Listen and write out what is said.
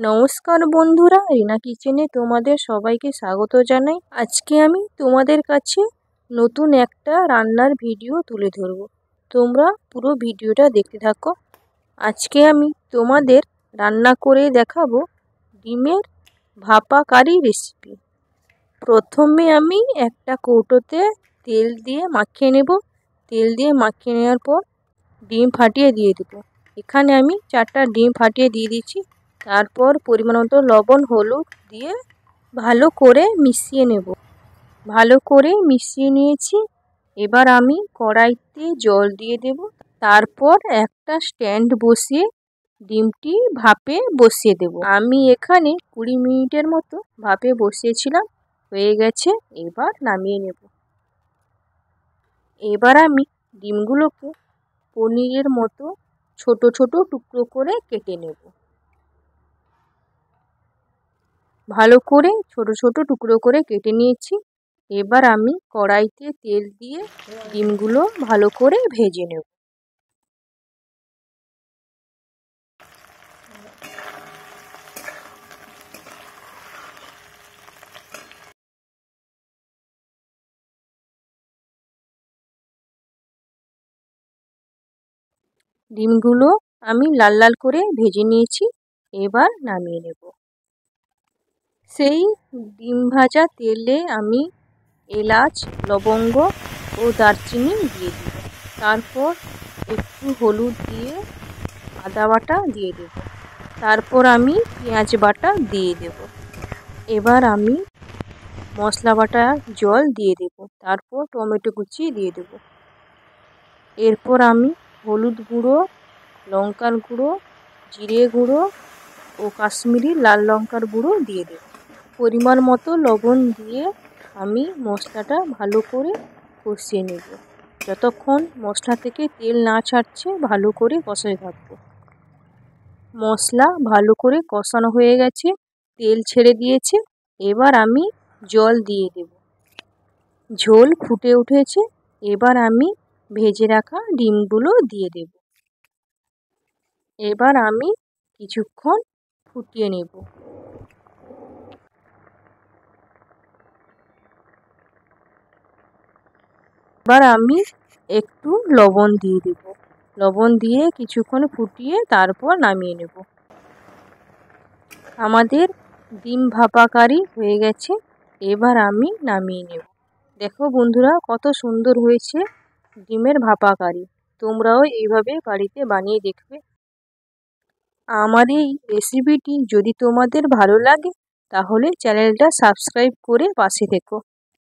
নমস্কার বন্ধুরা, রিনা কিচেনে তোমাদের সবাইকে স্বাগত জানাই। আজকে আমি তোমাদের কাছে নতুন একটা রান্নার ভিডিও তুলে ধরব। তোমরা পুরো ভিডিওটা দেখতে থাকো। আজকে আমি তোমাদের রান্না করে দেখাবো ডিমের ভাপা কারি রেসিপি। প্রথমে আমি একটা কৌটোতে তেল দিয়ে মাখিয়ে নেব। তেল দিয়ে মাখিয়ে নেওয়ার পর ডিম ফাটিয়ে দিয়ে দেবো। এখানে আমি 4টা ডিম ফাটিয়ে দিয়ে দিচ্ছি। তারপর পরিমাণ মতো লবণ হলুদ দিয়ে ভালো করে মিশিয়ে নেব। ভালো করে মিশিয়ে নিয়েছি। এবার আমি কড়াইতে জল দিয়ে দেব। তারপর একটা স্ট্যান্ড বসিয়ে ডিমটি ভাপে বসিয়ে দেব। আমি এখানে 20 মিনিটের মতো ভাপে বসিয়েছিলাম। হয়ে গেছে, এবার নামিয়ে নেব। এবার আমি ডিমগুলোকে পনিরের মতো ছোট ছোট টুকরো করে কেটে নেব। ভালো করে ছোট ছোট টুকরো করে কেটে নিয়েছি। এবার আমি কড়াইতে তেল দিয়ে ডিমগুলো ভালো করে ভেজে নেব। ডিমগুলো আমি লাল লাল করে ভেজে নিয়েছি। এবার নামিয়ে নেব। সেই ডিম ভাজা তেলে আমি এলাচ, লবঙ্গ ও দারচিনি দিয়ে দেব। তারপর একটু হলুদ দিয়ে আদা বাটা দিয়ে দেব। তারপর আমি পেঁয়াজ বাটা দিয়ে দেব। এবার আমি মশলা বাটা জল দিয়ে দেব। তারপর টমেটো কুচি দিয়ে দেব। এরপর আমি হলুদ গুঁড়ো, লঙ্কার গুঁড়ো, জিরে গুঁড়ো ও কাশ্মীরি লাল লঙ্কার গুঁড়ো দিয়ে দেব। পরিমাণ মতো লবণ দিয়ে আমি মশলাটা ভালো করে কষিয়ে নেব। যতক্ষণ মশলা থেকে তেল না ছাড়ছে ভালো করে কষাতে থাকবো। মশলা ভালো করে কষানো হয়ে গেছে, তেল ছেড়ে দিয়েছে। এবার আমি জল দিয়ে দেব। ঝোল ফুটে উঠেছে। এবার আমি ভেজে রাখা ডিমগুলো দিয়ে দেব। এবার আমি কিছুক্ষণ ফুটিয়ে নেব। এবার আমি একটু লবণ দিয়ে দেব। লবণ দিয়ে কিছুক্ষণ ফুটিয়ে তারপর নামিয়ে নেব। আমাদের ডিম ভাপা কারি হয়ে গেছে। এবার আমি নামিয়ে নেব। দেখো বন্ধুরা, কত সুন্দর হয়েছে ডিমের ভাপা কারি। তোমরাও এইভাবে বাড়িতে বানিয়ে দেখবে। আমার এই রেসিপিটি যদি তোমাদের ভালো লাগে তাহলে চ্যানেলটা সাবস্ক্রাইব করে পাশে থেকো।